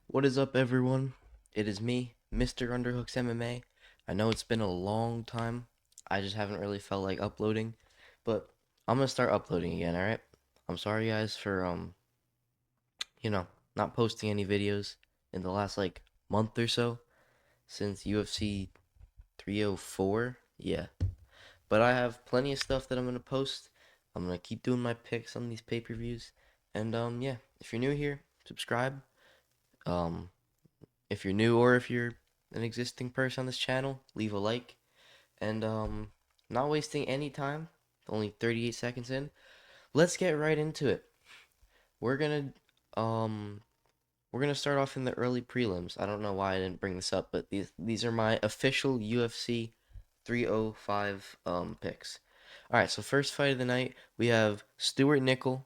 What is up, everyone? It is me, Mr. Underhooks MMA. I know it's been a long time. I just haven't really felt like uploading, but I'm gonna start uploading again, alright? I'm sorry, guys, for, you know, not posting any videos in the last, month or so since UFC 304. Yeah. But I have plenty of stuff that I'm gonna post. I'm gonna keep doing my picks on these pay-per-views. And, yeah, if you're new here, subscribe. Um, If you're new or if you're an existing person on this channel, leave a like. And not wasting any time, only 38 seconds in. Let's get right into it. We're gonna um we're gonna start off in the early prelims. I don't know why I didn't bring this up, but these are my official UFC 305 picks. All right, so first fight of the night, we have Stuart Nickel,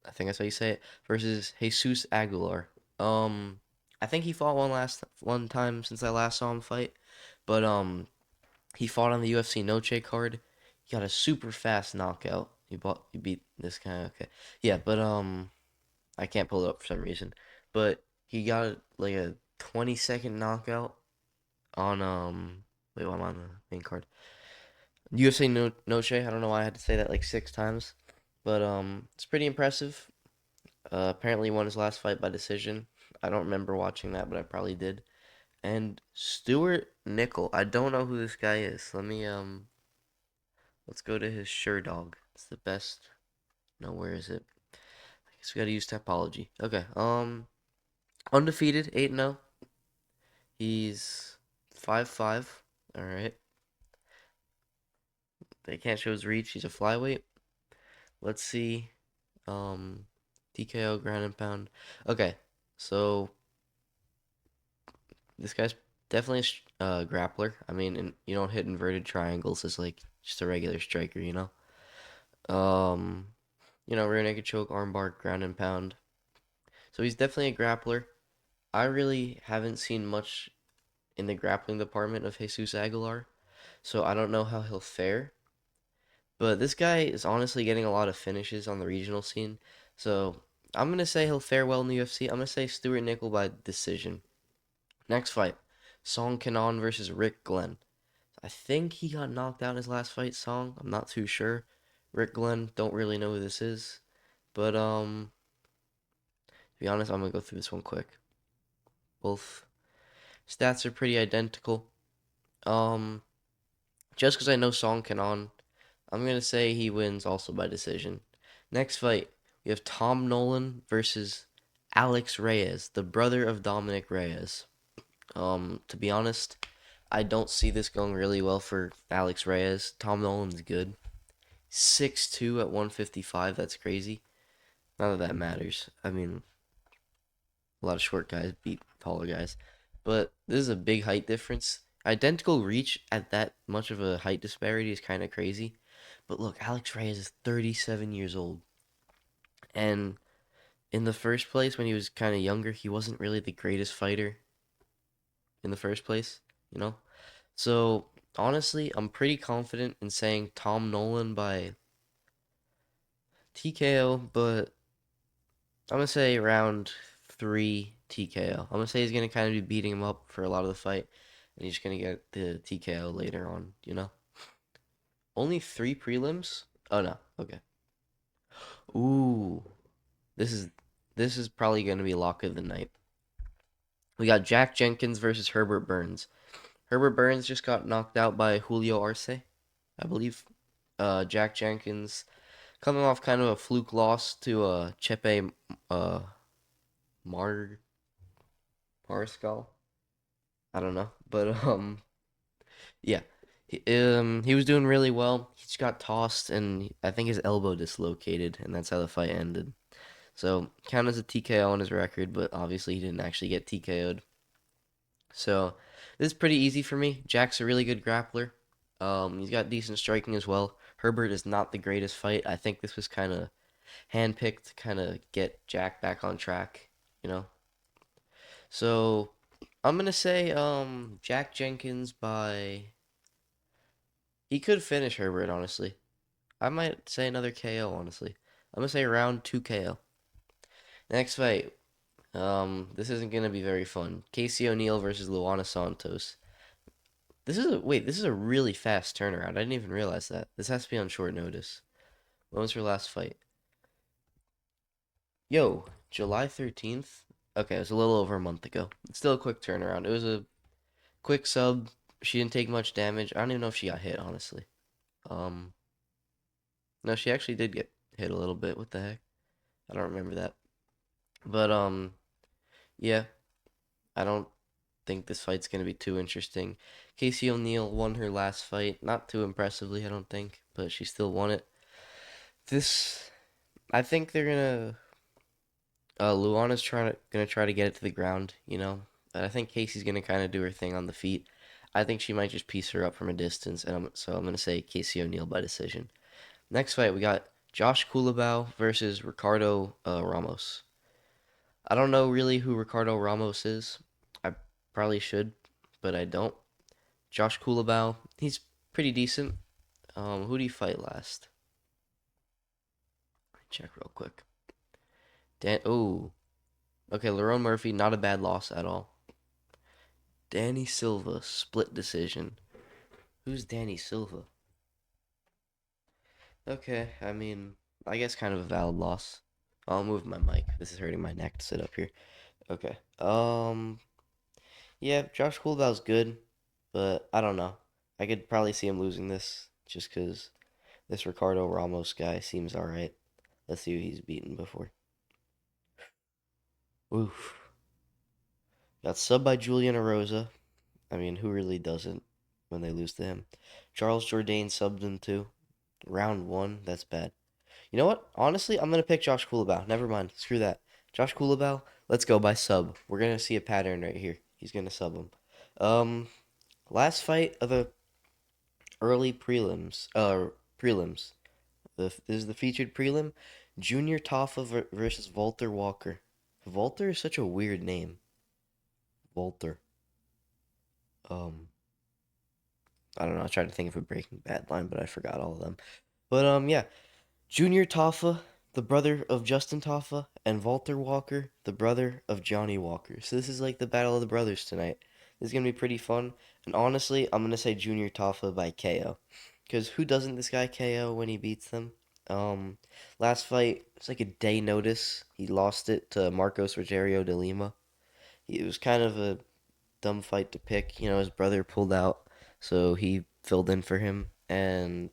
I think that's how you say it, versus Jesus Aguilar. I think he fought one time since I last saw him fight, but he fought on the UFC Noche card. He got a super fast knockout. He beat this guy. Okay, yeah, but I can't pull it up for some reason. But he got like a 20-second knockout on wait, well, I'm on the main card. UFC Noche. I don't know why I had to say that like 6 times, but it's pretty impressive. Apparently won his last fight by decision. I don't remember watching that, but I probably did. And Stuart Nickel, I don't know who this guy is. Let's go to his Dog. It's the best. No, where is it? I guess we gotta use typology. Okay, undefeated, 8-0. He's 5'5". All right. They can't show his reach. He's a flyweight. Let's see. Um, TKO ground and pound. Okay, so this guy's definitely a grappler. I mean, and you don't hit inverted triangles as like just a regular striker, you know. Rear naked choke, armbar, ground and pound. So he's definitely a grappler. I really haven't seen much in the grappling department of Jesus Aguilar, so I don't know how he'll fare. But this guy is honestly getting a lot of finishes on the regional scene, so I'm gonna say he'll fare well in the UFC. I'm gonna say Stuart Nickel by decision. Next fight, Song Kanon versus Rick Glenn. I think he got knocked out in his last fight, Song. I'm not too sure. Rick Glenn, don't really know who this is. But to be honest, I'm gonna go through this one quick. Both stats are pretty identical. Um, just because I know Song Kanon, I'm gonna say he wins also by decision. Next fight, we have Tom Nolan versus Alex Reyes, the brother of Dominic Reyes. To be honest, I don't see this going really well for Alex Reyes. Tom Nolan's good. 6'2" at 155, that's crazy. None of that matters. I mean, a lot of short guys beat taller guys. But this is a big height difference. Identical reach at that much of a height disparity is kind of crazy. But look, Alex Reyes is 37 years old. And in the first place, when he was kind of younger, he wasn't really the greatest fighter in the first place, you know? So, honestly, I'm pretty confident in saying Tom Nolan by TKO, but I'm gonna say round three TKO. I'm gonna say he's gonna kind of be beating him up for a lot of the fight, and he's gonna get the TKO later on. You know, only three prelims. Oh no, okay. Ooh, this is this is probably gonna be lock of the night. We got Jack Jenkins versus Herbert Burns. Herbert Burns just got knocked out by Julio Arce, I believe. Jack Jenkins coming off kind of a fluke loss to Chepe uh Mar Mariscal. I don't know, but yeah, he was doing really well. He just got tossed, and I think his elbow dislocated, and that's how the fight ended. So count as a TKO on his record, but obviously he didn't actually get TKO'd. So this is pretty easy for me. Jack's a really good grappler. He's got decent striking as well. Herbert is not the greatest fight. I think this was kind of handpicked to kind of get Jack back on track, you know. So I'm gonna say Jack Jenkins by he could finish Herbert, honestly. I might say another KO, honestly. I'm gonna say round two KO. Next fight, This isn't gonna be very fun. Casey O'Neill versus Luana Santos. This is a really fast turnaround. I didn't even realize that. This has to be on short notice. When was her last fight? Yo, July 13th? Okay, it was a little over a month ago. It's still a quick turnaround. It was a quick sub. She didn't take much damage. I don't even know if she got hit, honestly. Um, no, she actually did get hit a little bit. What the heck? I don't remember that. But yeah, I don't think this fight's gonna be too interesting. Casey O'Neill won her last fight, not too impressively, I don't think, but she still won it. This, I think they're gonna. Luana's gonna try to get it to the ground, you know. But I think Casey's gonna kind of do her thing on the feet. I think she might just piece her up from a distance, and so I'm gonna say Casey O'Neill by decision. Next fight we got Josh Culibao versus Ricardo Ramos. I don't know really who Ricardo Ramos is. I probably should, but I don't. Josh Culibao, he's pretty decent. Who do you fight last? Check real quick. Oh, okay, Lerone Murphy, not a bad loss at all. Danny Silva, split decision. Who's Danny Silva? Okay, I mean, I guess kind of a valid loss. I'll move my mic. This is hurting my neck to sit up here. Okay. Yeah, Josh Coolbaug's good, but I don't know. I could probably see him losing this just because this Ricardo Ramos guy seems alright. Let's see who he's beaten before. Oof. Got subbed by Julian Erosa. I mean, who really doesn't when they lose to him? Charles Jourdain subbed him too. Round one, that's bad. You know what? Honestly, I'm gonna pick Josh Culibao. Never mind. Screw that. Josh Culibao, let's go by sub. We're gonna see a pattern right here. He's gonna sub him. Um, Last fight of the early prelims. Prelims. This is the featured prelim. Junior Taffa versus Walter Walker. Walter is such a weird name. Walter. Um, I don't know. I tried to think of a Breaking Bad line, but I forgot all of them. But yeah, Junior Taffa, the brother of Justin Taffa, and Walter Walker, the brother of Johnny Walker. So this is like the battle of the brothers tonight. This is gonna be pretty fun. And honestly, I'm gonna say Junior Taffa by KO, because who doesn't this guy KO when he beats them? Um, Last fight it's like a day notice. He lost it to Marcos Rogerio de Lima. It was kind of a dumb fight to pick. You know, his brother pulled out, so he filled in for him, and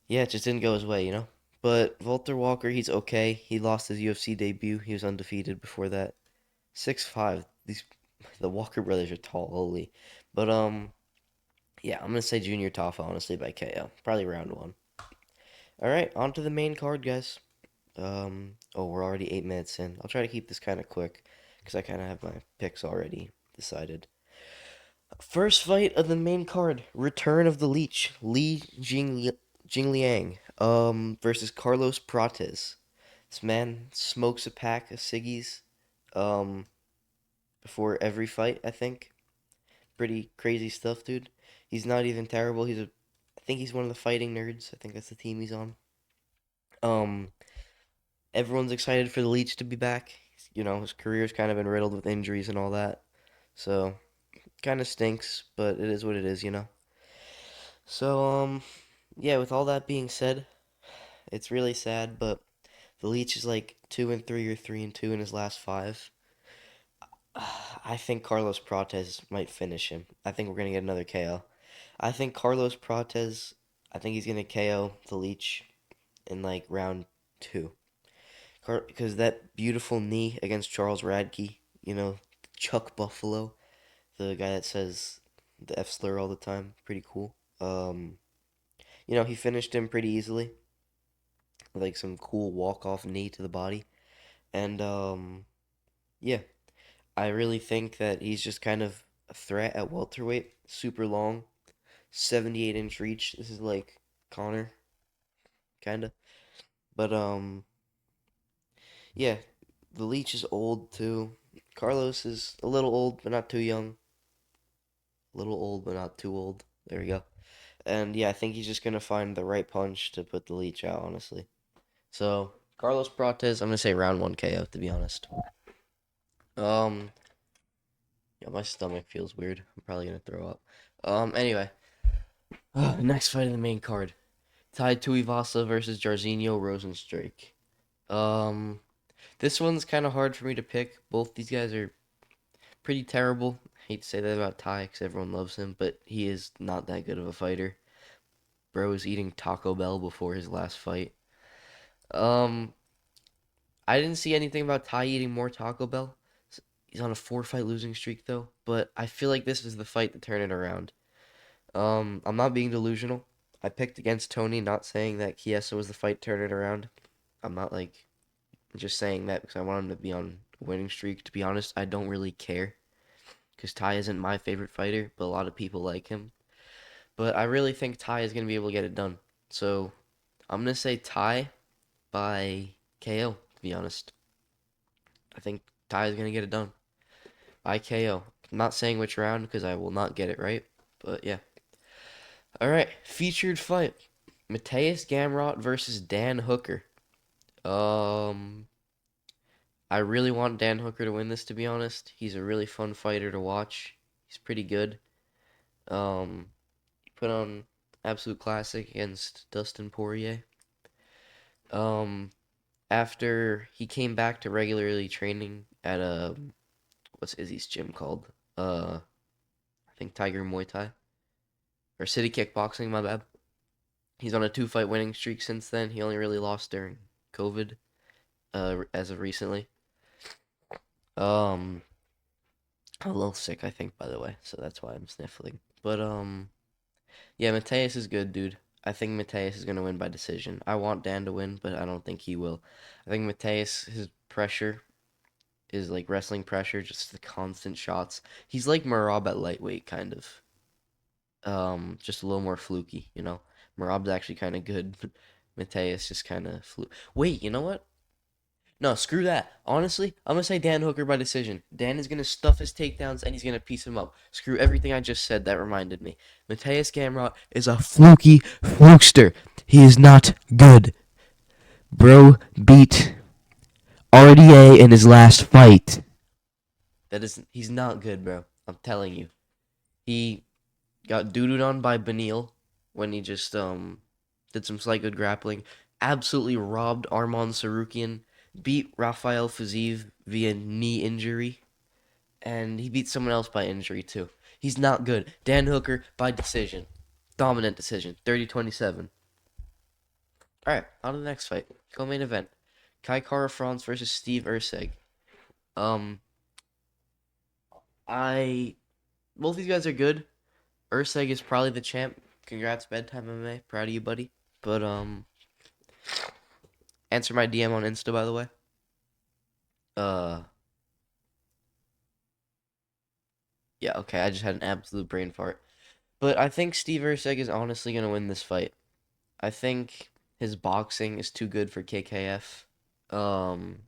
yeah, it just didn't go his way, you know? But Walter Walker, he's okay. He lost his UFC debut. He was undefeated before that. 6'5". The Walker brothers are tall, holy. But yeah, I'm gonna say Junior Taffa, honestly, by KO. Probably round one. Alright, on to the main card, guys. Oh, we're already 8 minutes in. I'll try to keep this kind of quick, because I kind of have my picks already decided. First fight of the main card, Return of the Leech, Jingliang, versus Carlos Prates. This man smokes a pack of ciggies, um, before every fight, I think. Pretty crazy stuff, dude. He's not even terrible. I think he's one of the fighting nerds. I think that's the team he's on. Um, Everyone's excited for the Leech to be back. You know, his career's kind of been riddled with injuries and all that. So, kind of stinks, but it is what it is, you know? So, yeah, with all that being said, it's really sad, but the Leech is like 2-3 or 3-2 in his last five. I think Carlos Prates might finish him. I think we're gonna get another KO. I think Carlos Prates. I think he's gonna KO the Leech in like round two. Because that beautiful knee against Charles Radke, you know, Chuck Buffalo, the guy that says the F slur all the time, pretty cool. You know, he finished him pretty easily, like some cool walk off knee to the body, and yeah, I really think that he's just kind of a threat at welterweight, super long, 78-inch reach. This is like Connor, kind of. But yeah, the Leech is old too. Carlos is a little old, but not too young. A little old, but not too old. There we go. And yeah, I think he's just gonna find the right punch to put the Leech out, honestly. So Carlos Prates, I'm gonna say round one KO, to be honest. Um, yeah, my stomach feels weird. I'm probably gonna throw up. Anyway, next fight in the main card: Tai Tuivasa versus Jairzinho Rozenstruik. Um, this one's kind of hard for me to pick. Both these guys are pretty terrible. I hate to say that about Tai because everyone loves him, but he is not that good of a fighter. Bro was eating Taco Bell before his last fight. Um, I didn't see anything about Tai eating more Taco Bell. He's on a four-fight losing streak though, but I feel like this is the fight to turn it around. I'm not being delusional. I picked against Tony, not saying that Chiesa was the fight to turn it around. I'm not like just saying that because I want him to be on a winning streak. To be honest, I don't really care because Tai isn't my favorite fighter, but a lot of people like him. But I really think Tai is going to be able to get it done. So I'm going to say Tai by KO, to be honest. I think Tai is going to get it done by KO. I'm not saying which round because I will not get it right. But yeah. All right. Featured fight: Mateus Gamrot versus Dan Hooker. Um, I really want Dan Hooker to win this, to be honest. He's a really fun fighter to watch. He's pretty good. He put on absolute classic against Dustin Poirier. Um, After he came back to regularly training at what's Izzy's gym called? I think Tiger Muay Thai or City Kickboxing. My bad. He's on a two-fight winning streak since then. He only really lost during COVID, as of recently. Um, I'm a little sick, I think, by the way, so that's why I'm sniffling. But yeah, Mateus is good, dude. I think Mateus is gonna win by decision. I want Dan to win, but I don't think he will. I think Mateus, his pressure is like wrestling pressure, just the constant shots. He's like Marab at lightweight, kind of. Just a little more fluky, you know. Marab's actually kind of good. Mateus just kind of fluke. Wait, you know what? No, screw that. Honestly, I'm gonna say Dan Hooker by decision. Dan is gonna stuff his takedowns and he's gonna piece him up. Screw everything I just said. That reminded me. Mateus Gamrot is a fluky flukester. He is not good. Bro beat RDA in his last fight. He's not good, bro. I'm telling you. He got doo-dooed on by Benil when he just did some slight good grappling. Absolutely robbed Arman Sarukian. Beat Rafael Fiziev via knee injury. And he beat someone else by injury too. He's not good. Dan Hooker by decision. Dominant decision. 30-27. Alright, on to the next fight. Co-main event. Kai Kara France versus Steve Urseg. Um I Both these guys are good. Urseg is probably the champ. Congrats, Bedtime MMA. Proud of you, buddy. But answer my DM on Insta, by the way. Uh, yeah, okay. I just had an absolute brain fart. But I think Steve Urseg is honestly gonna win this fight. I think his boxing is too good for KKF. Um,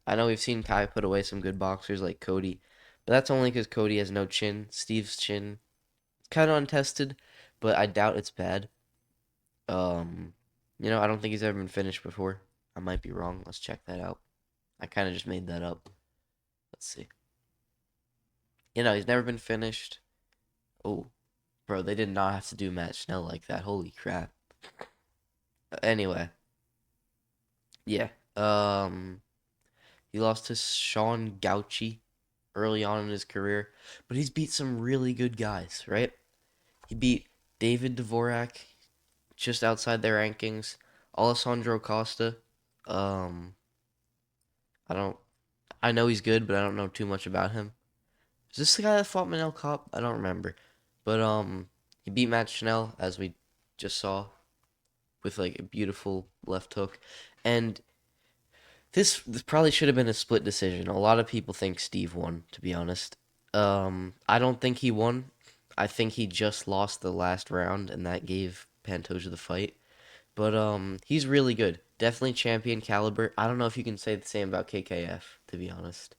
I know we've seen Kai put away some good boxers like Cody, but that's only because Cody has no chin. Steve's chin is kind of untested, but I doubt it's bad. Um, I don't think he's ever been finished before. I might be wrong. Let's check that out. I kind of just made that up. Let's see. He's never been finished. Oh, bro, they did not have to do Matt Schnell like that. Holy crap. Anyway, yeah. He lost to Sean Gauchi early on in his career, but he's beat some really good guys, right? He beat David Dvorak just outside their rankings. Alessandro Costa. Um, I don't. I know he's good, but I don't know too much about him. Is this the guy that fought Manel Kopp? I don't remember. But he beat Matt Schnell as we just saw with like a beautiful left hook. And this probably should have been a split decision. A lot of people think Steve won, to be honest. I don't think he won. I think he just lost the last round and that gave Pantoja the fight. But he's really good. Definitely champion caliber. I don't know if you can say the same about KKF, to be honest.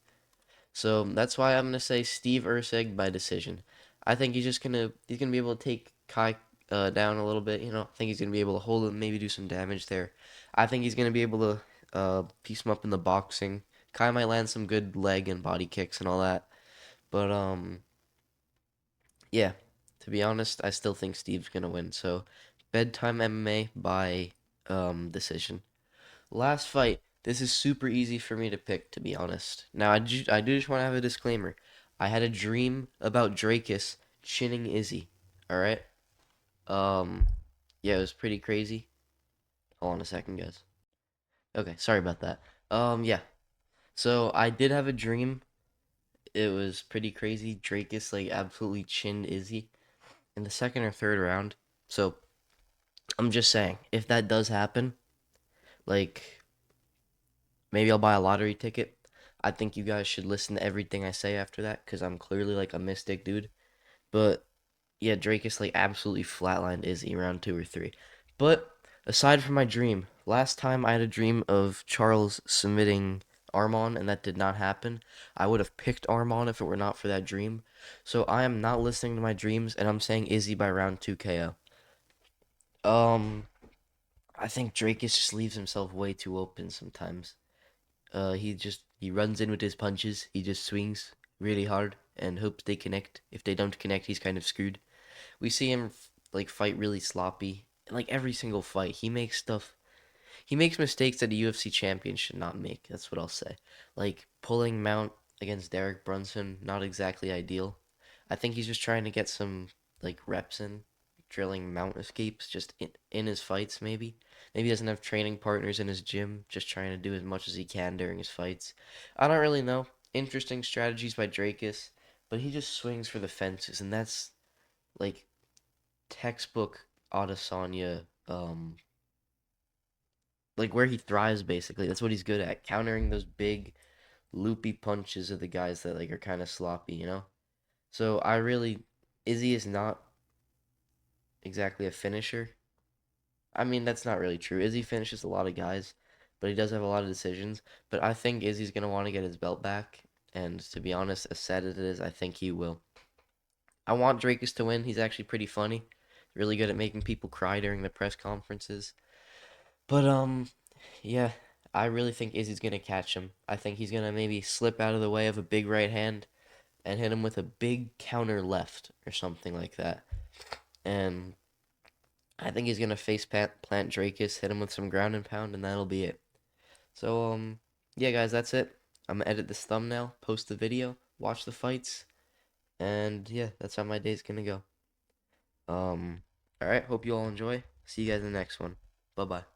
So that's why I'm gonna say Steve Urseg by decision. I think he's gonna be able to take Kai down a little bit. I think he's gonna be able to hold him, maybe do some damage there. I think he's gonna be able to piece him up in the boxing, Kai might land some good leg and body kicks and all that. But yeah, to be honest, I still think Steve's gonna win. So bedtime MMA by decision. Last fight. This is super easy for me to pick, to be honest. Now I do just want to have a disclaimer. I had a dream about Drakus chinning Izzy. All right. Um, yeah, it was pretty crazy. Hold on a second, guys. Okay, sorry about that. Yeah. So I did have a dream. It was pretty crazy. Drakus like absolutely chinned Izzy in the second or third round. So I'm just saying, if that does happen, like maybe I'll buy a lottery ticket. I think you guys should listen to everything I say after that because I'm clearly like a mystic dude. But yeah, Drakus like absolutely flatlined Izzy round two or three. But aside from my dream, last time I had a dream of Charles submitting Armon and that did not happen. I would have picked Armon if it were not for that dream. So I am not listening to my dreams and I'm saying Izzy by round 2 KO. Um I think Drakus just leaves himself way too open sometimes. He runs in with his punches. He just swings really hard and hopes they connect. If they don't connect, he's kind of screwed. We see him like fight really sloppy. Like every single fight, he makes mistakes that a UFC champion should not make. That's what I'll say. Like pulling Mount against Derek Brunson, not exactly ideal. I think he's just trying to get some like reps in, drilling Mount escapes just in his fights maybe. Maybe he doesn't have training partners in his gym, just trying to do as much as he can during his fights. I don't really know. Interesting strategies by Drakus, but he just swings for the fences, and that's like textbook Adesanya, like where he thrives basically. That's what he's good at, countering those big loopy punches of the guys that like are kind of sloppy, you know? So I really Izzy is not exactly a finisher. I mean, that's not really true. Izzy finishes a lot of guys, but he does have a lot of decisions. But I think Izzy's going to want to get his belt back, and to be honest, as sad as it is, I think he will. I want Drakus to win. He's actually pretty funny. Really good at making people cry during the press conferences. But yeah, I really think Izzy's gonna catch him. I think he's gonna maybe slip out of the way of a big right hand and hit him with a big counter left or something like that. And I think he's gonna plant Drakus, hit him with some ground and pound, and that'll be it. So yeah, guys, that's it. I'm gonna edit this thumbnail, post the video, watch the fights, and yeah, that's how my day's gonna go. All right, hope you all enjoy. See you guys in the next one. Bye bye.